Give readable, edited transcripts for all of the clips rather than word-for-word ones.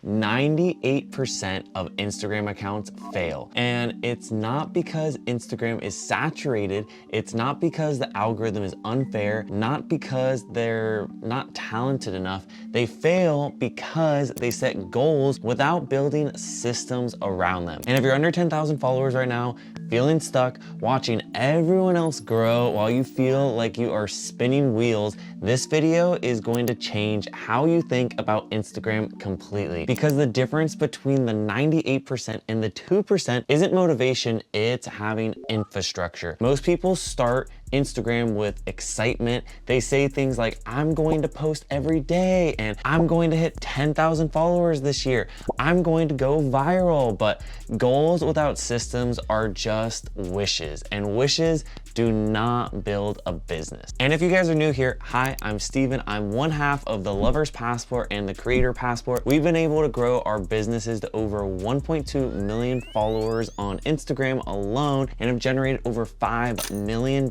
98% of Instagram accounts fail. And it's not because Instagram is saturated, it's not because the algorithm is unfair, not because they're not talented enough. They fail because they set goals without building systems around them. And if you're under 10,000 followers right now, feeling stuck, watching everyone else grow while you feel like you are spinning wheels, this video is going to change how you think about Instagram completely. Because the difference between the 98% and the 2% isn't motivation, it's having infrastructure. Most people start Instagram with excitement. They say things like, I'm going to post every day and I'm going to hit 10,000 followers this year. I'm going to go viral. But goals without systems are just wishes, and wishes do not build a business. And if you guys are new here, hi, I'm Steven. I'm one half of the Lover's Passport and the Creator Passport. We've been able to grow our businesses to over 1.2 million followers on Instagram alone and have generated over $5 million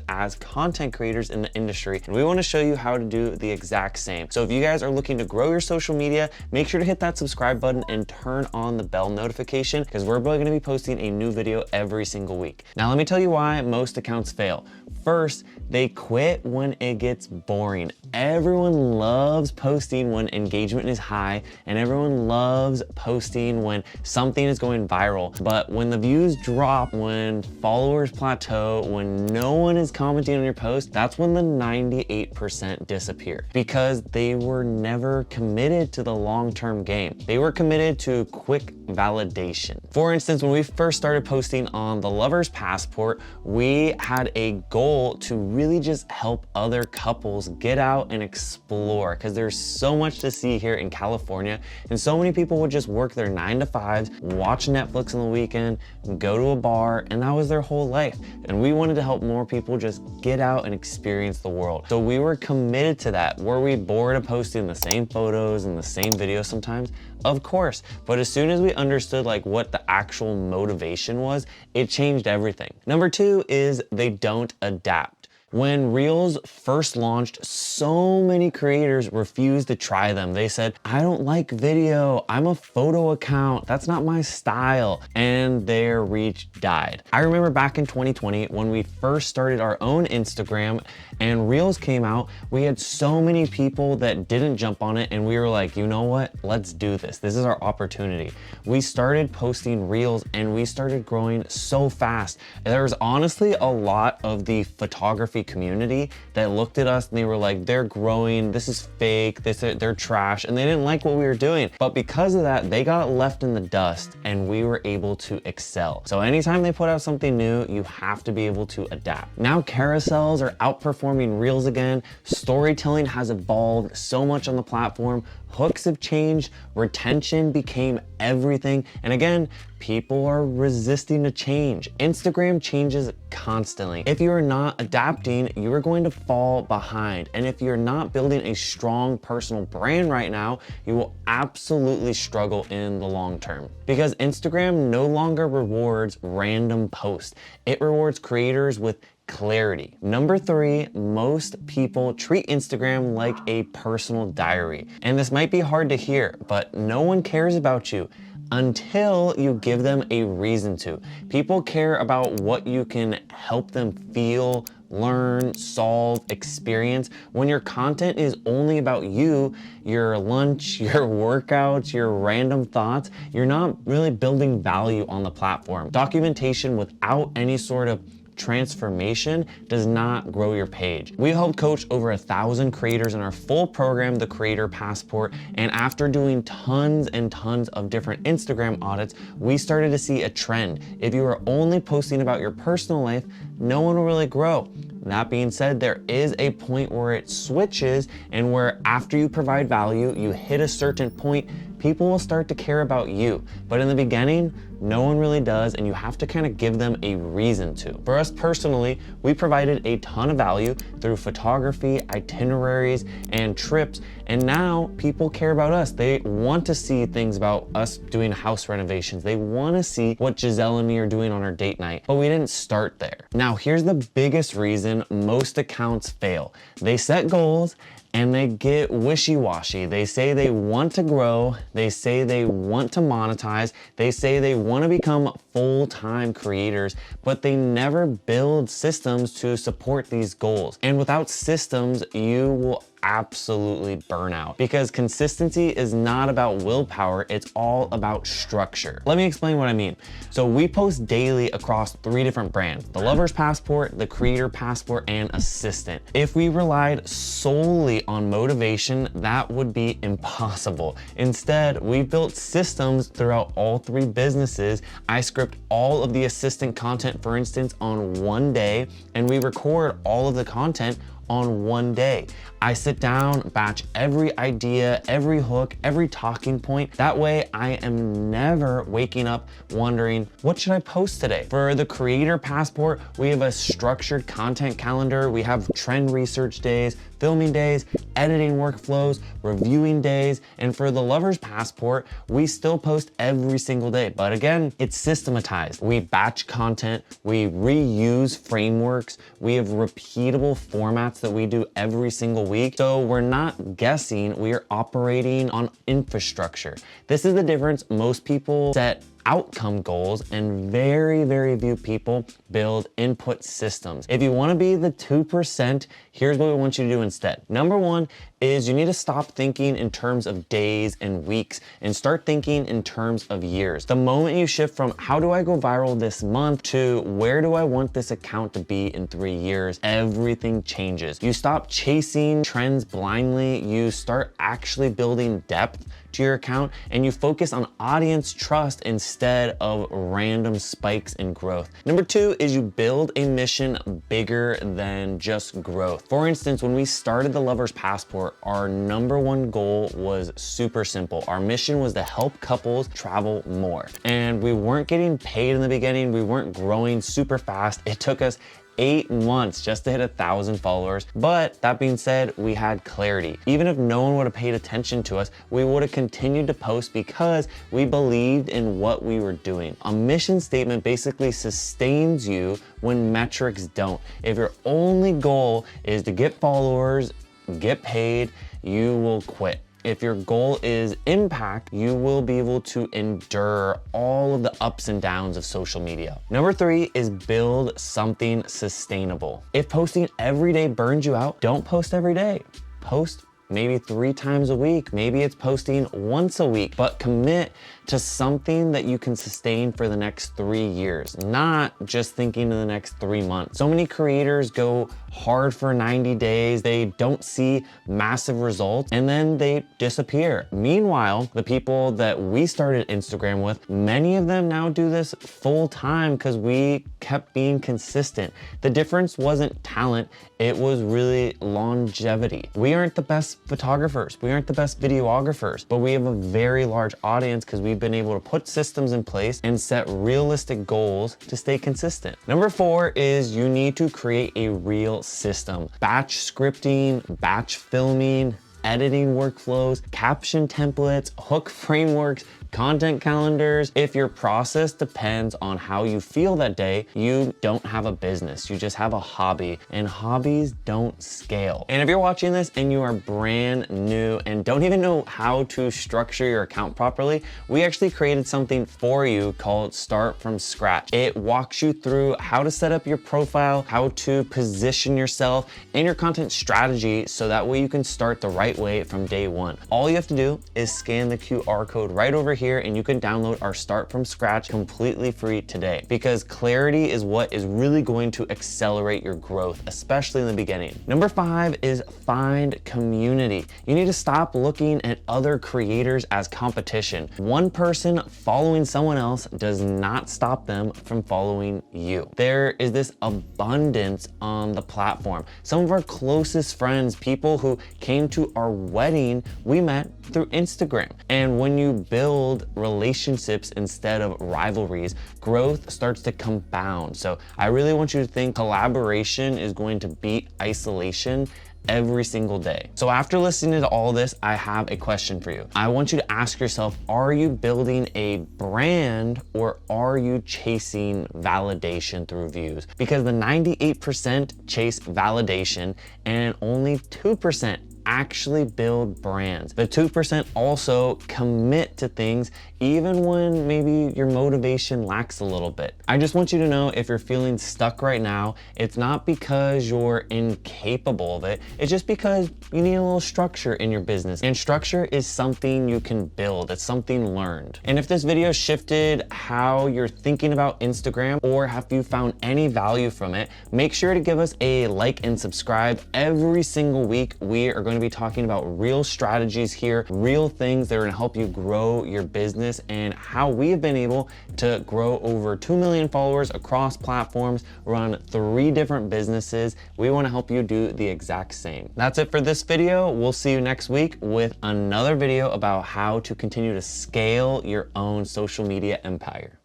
as content creators in the industry. And we want to show you how to do the exact same. So if you guys are looking to grow your social media, make sure to hit that subscribe button and turn on the bell notification, because we're going to be posting a new video every single week. Now, let me tell you why most accounts fail. First, they quit when it gets boring. Everyone loves posting when engagement is high, and everyone loves posting when something is going viral. But when the views drop, when followers plateau, when no one is commenting on your post, that's when the 98% disappear, because they were never committed to the long-term game. They were committed to quick validation. For instance, when we first started posting on the Lover's Passport, we had a goal to really just help other couples get out and explore, because there's so much to see here in California, and so many people would just work their 9 to 5s, watch Netflix on the weekend, go to a bar, and that was their whole life. And we wanted to help more people just get out and experience the world. So we were committed to that. Were we bored of posting the same photos and the same videos sometimes? Of course. But as soon as we understood like what the actual motivation was, it changed everything. Number 2 is they don't adapt. When Reels first launched, so many creators refused to try them. They said, I don't like video, I'm a photo account, that's not my style, and their reach died. I remember back in 2020 when we first started our own Instagram and Reels came out, we had so many people that didn't jump on it, and we were like, you know what, let's do this. This is our opportunity. We started posting Reels and we started growing so fast. There was honestly a lot of the photography community that looked at us and they were like, they're growing, this is fake, they're trash, and they didn't like what we were doing. But because of that, they got left in the dust and we were able to excel. So anytime they put out something new, you have to be able to adapt. Now carousels are outperforming Reels again. Storytelling has evolved so much on the platform. Hooks have changed, retention became everything. And again, people are resisting to change. Instagram changes constantly. If you are not adapting, you are going to fall behind. And if you're not building a strong personal brand right now, you will absolutely struggle in the long term. Because Instagram no longer rewards random posts. It rewards creators with clarity. Number 3, most people treat Instagram like a personal diary. And this might be hard to hear, but no one cares about you until you give them a reason to. People care about what you can help them feel, learn, solve, experience. When your content is only about you, your lunch, your workouts, your random thoughts, you're not really building value on the platform. Documentation without any sort of transformation does not grow your page. We helped coach over 1,000 creators in our full program, the Creator Passport, and after doing tons and tons of different Instagram audits, we started to see a trend. If you are only posting about your personal life, no one will really grow. That being said, there is a point where it switches, and where after you provide value, you hit a certain point, people will start to care about you. But in the beginning, no one really does, and you have to kind of give them a reason to. For us personally, we provided a ton of value through photography, itineraries, and trips, and now people care about us. They want to see things about us doing house renovations. They want to see what Giselle and me are doing on our date night, but we didn't start there. Now, here's the biggest reason most accounts fail. They set goals and they get wishy-washy. They say they want to grow, they say they want to monetize, they say they want to become full-time creators, but they never build systems to support these goals. And without systems, you will absolutely burn out, because consistency is not about willpower, it's all about structure. Let me explain what I mean. So we post daily across 3 different brands: the Lover's Passport, the Creator Passport, and Assistant. If we relied solely on motivation, that would be impossible. Instead, we've built systems throughout all 3 businesses. I script all of the Assistant content, for instance, on one day, and we record all of the content on one day. I sit down, batch every idea, every hook, every talking point. That way I am never waking up wondering, what should I post today? For the Creator Passport, we have a structured content calendar. We have trend research days, filming days, editing workflows, reviewing days. And for the Lover's Passport, we still post every single day. But again, it's systematized. We batch content, we reuse frameworks, we have repeatable formats that we do every single week. So we're not guessing, we are operating on infrastructure. This is the difference. Most people set outcome goals, and very few people build input systems. If you want to be the 2%, here's what we want you to do instead. Number 1 is you need to stop thinking in terms of days and weeks and start thinking in terms of years. The moment you shift from how do I go viral this month to where do I want this account to be in 3 years, everything changes. You stop chasing trends blindly, you start actually building depth to your account, and you focus on audience trust instead of random spikes in growth. Number 2 is you build a mission bigger than just growth. For instance, when we started the Lover's Passport, our number 1 goal was super simple. Our mission was to help couples travel more. And we weren't getting paid in the beginning. We weren't growing super fast. It took us 8 months just to hit 1,000 followers. But that being said, we had clarity. Even if no one would have paid attention to us, we would have continued to post because we believed in what we were doing. A mission statement basically sustains you when metrics don't. If your only goal is to get followers, get paid, you will quit. If your goal is impact, you will be able to endure all of the ups and downs of social media. Number 3 is build something sustainable. If posting every day burns you out, don't post every day. Post maybe 3 times a week. Maybe it's posting once a week, but commit to something that you can sustain for the next 3 years, not just thinking in the next 3 months. So many creators go hard for 90 days, they don't see massive results, and then they disappear. Meanwhile, the people that we started Instagram with, many of them now do this full time because we kept being consistent. The difference wasn't talent, it was really longevity. We aren't the best photographers, we aren't the best videographers, but we have a very large audience because we've been able to put systems in place and set realistic goals to stay consistent. Number 4 is you need to create a real system. Batch scripting, batch filming, editing workflows, caption templates, hook frameworks, content calendars. If your process depends on how you feel that day, you don't have a business, you just have a hobby, and hobbies don't scale. And if you're watching this and you are brand new and don't even know how to structure your account properly, we actually created something for you called Start From Scratch. It walks you through how to set up your profile, how to position yourself, and your content strategy so that way you can start the right way from day 1. All you have to do is scan the QR code right over here and you can download our Start From Scratch completely free today, because clarity is what is really going to accelerate your growth, especially in the beginning. Number 5 is find community. You need to stop looking at other creators as competition. One person following someone else does not stop them from following you. There is this abundance on the platform. Some of our closest friends, people who came to our wedding, we met through Instagram. And when you build relationships instead of rivalries, growth starts to compound. So I really want you to think collaboration is going to beat isolation every single day. So after listening to all this, I have a question for you. I want you to ask yourself, are you building a brand or are you chasing validation through views? Because the 98% chase validation and only 2% actually build brands. The 2% also commit to things even when maybe your motivation lacks a little bit. I just want you to know, if you're feeling stuck right now, it's not because you're incapable of it. It's just because you need a little structure in your business. And structure is something you can build. It's something learned. And if this video shifted how you're thinking about Instagram, or have you found any value from it, make sure to give us a like and subscribe. Every single week, we are going to be talking about real strategies here, real things that are going to help you grow your business, and how we have been able to grow over 2 million followers across platforms, run 3 different businesses. We want to help you do the exact same. That's it for this video. We'll see you next week with another video about how to continue to scale your own social media empire.